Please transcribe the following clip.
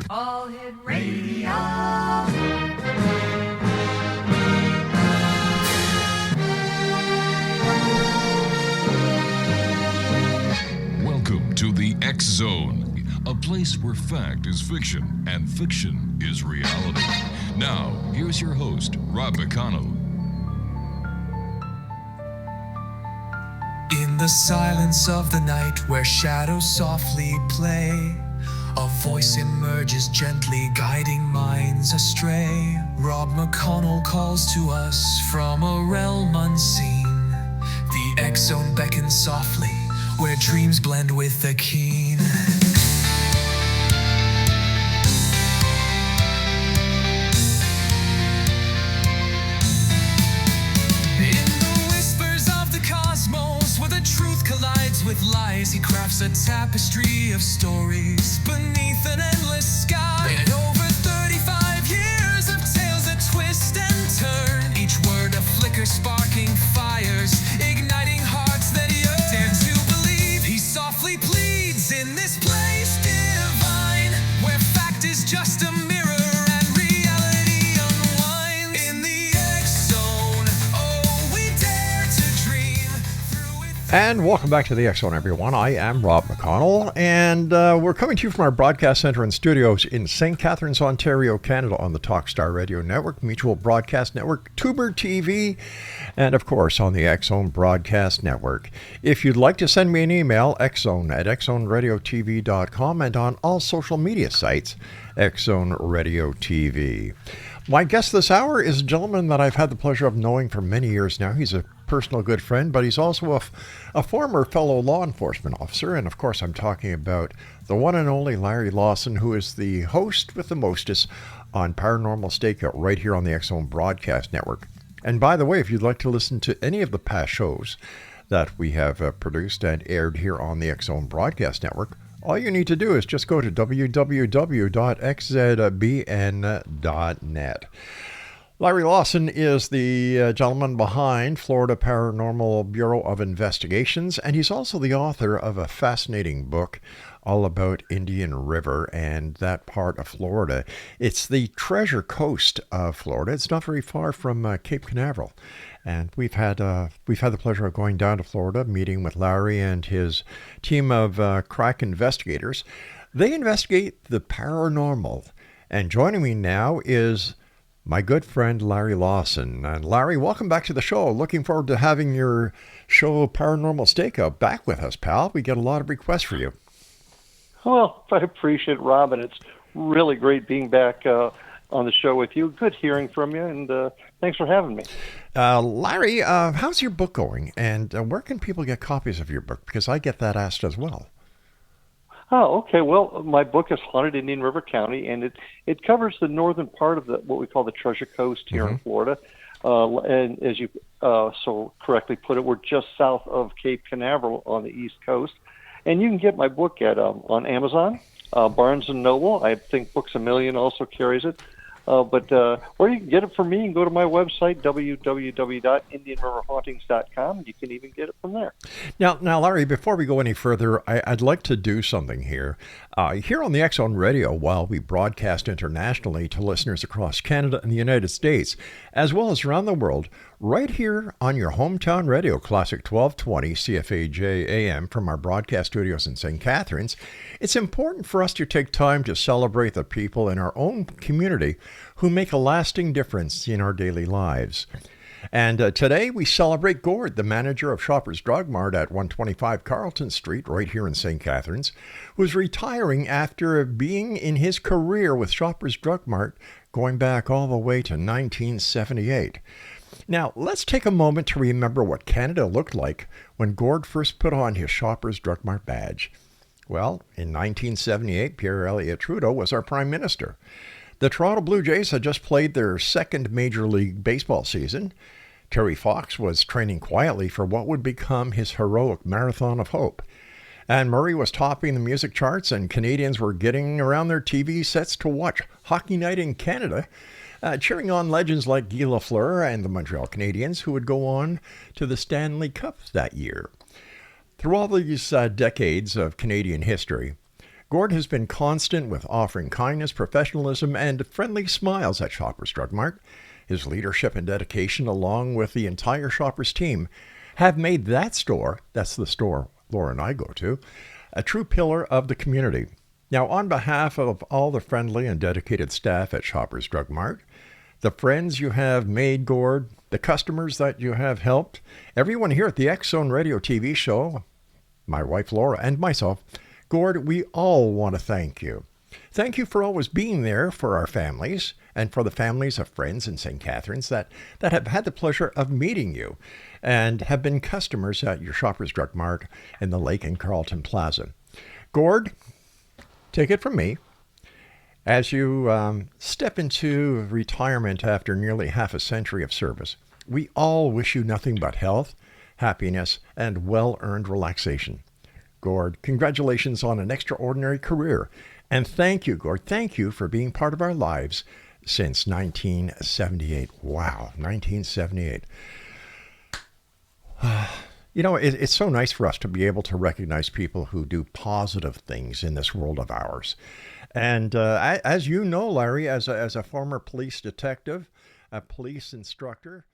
All Hit Radio. Welcome to the X Zone, a place where fact is fiction and fiction is reality. Now, here's your host, Rob McConnell. In the silence of the night where shadows softly play, a voice emerges gently guiding minds astray. Rob McConnell calls to us from a realm unseen. The X-Zone beckons softly where dreams blend with the keen. With lies, he crafts a tapestry of stories beneath an endless sky. And over 35 years of tales that twist and turn, each word a flicker sparking fires, igniting hearts that yearn. Dare to believe he softly pleads in this place divine, where fact is just a mirror and reality unwinds. In the X-Zone, oh, we dare to dream through it. And welcome back to the X-Zone, everyone. I am Rob McConnell, and we're coming to you from our broadcast center and studios in St. Catharines, Ontario, Canada, on the Talkstar Radio Network, Mutual Broadcast Network, Tuber TV, and of course on the X-Zone Broadcast Network. If you'd like to send me an email, xzone@xzoneradiotv.com, and on all social media sites, X-Zone Radio TV. My guest this hour is a gentleman that I've had the pleasure of knowing for many years now. He's a personal good friend, but he's also a former fellow law enforcement officer. And of course, I'm talking about the one and only Larry Lawson, who is the host with the mostest on Paranormal Stakeout right here on the X-Zone Broadcast Network. And by the way, if you'd like to listen to any of the past shows that we have produced and aired here on the X-Zone Broadcast Network, all you need to do is just go to www.xzbn.net. Larry Lawson is the gentleman behind Florida Paranormal Bureau of Investigations, and he's also the author of a fascinating book all about Indian River and that part of Florida. It's the Treasure Coast of Florida. It's not very far from Cape Canaveral. And we've had the pleasure of going down to Florida, meeting with Larry and his team of crack investigators. They investigate the paranormal. And joining me now is my good friend Larry Lawson. And Larry, welcome back to the show. Looking forward to having your show Paranormal Stakeout back with us, pal. We get a lot of requests for you. Well, I appreciate it, Rob, and it's really great being back on the show with you. Good hearing from you, and thanks for having me. Larry, how's your book going? And where can people get copies of your book? Because I get that asked as well. Oh, okay. Well, my book is Haunted Indian River County, and it covers the northern part of what we call the Treasure Coast here in Florida. And as you so correctly put it, we're just south of Cape Canaveral on the east coast. And you can get my book at on Amazon, Barnes & Noble. I think Books A Million also carries it. But or you can get it from me and go to my website, www.indianriverhauntings.com. You can even get it from there. Now, Larry, before we go any further, I'd like to do something here. Here on the X-Zone Radio, while we broadcast internationally to listeners across Canada and the United States, as well as around the world, right here on your hometown radio, Classic 1220 CFAJ AM from our broadcast studios in St. Catharines, it's important for us to take time to celebrate the people in our own community who make a lasting difference in our daily lives. And today we celebrate Gord, the manager of Shoppers Drug Mart at 125 Carlton Street, right here in St. Catharines, who's retiring after being in his career with Shoppers Drug Mart going back all the way to 1978. Now, let's take a moment to remember what Canada looked like when Gord first put on his Shoppers Drug Mart badge. Well, in 1978, Pierre Elliott Trudeau was our Prime Minister. The Toronto Blue Jays had just played their second Major League Baseball season. Terry Fox was training quietly for what would become his heroic Marathon of Hope. Anne Murray was topping the music charts, and Canadians were getting around their TV sets to watch Hockey Night in Canada, cheering on legends like Guy Lafleur and the Montreal Canadiens, who would go on to the Stanley Cup that year. Through all these decades of Canadian history, Gord has been constant with offering kindness, professionalism, and friendly smiles at Shoppers Drug Mart. His leadership and dedication, along with the entire Shoppers team, have made that store, that's the store Laura and I go to, a true pillar of the community. Now, on behalf of all the friendly and dedicated staff at Shoppers Drug Mart, the friends you have made, Gord, the customers that you have helped, everyone here at the X Zone Radio TV show, my wife Laura and myself, Gord, we all want to thank you. Thank you for always being there for our families and for the families of friends in St. Catharines that have had the pleasure of meeting you and have been customers at your Shoppers Drug Mart in the Lake and Carlton Plaza. Gord, take it from me. As you step into retirement after nearly half a century of service, we all wish you nothing but health, happiness, and well-earned relaxation. Gord, congratulations on an extraordinary career. And thank you, Gord. Thank you for being part of our lives since 1978. Wow, 1978. You know, it's so nice for us to be able to recognize people who do positive things in this world of ours. And as you know, Larry, as a former police detective, a police instructor,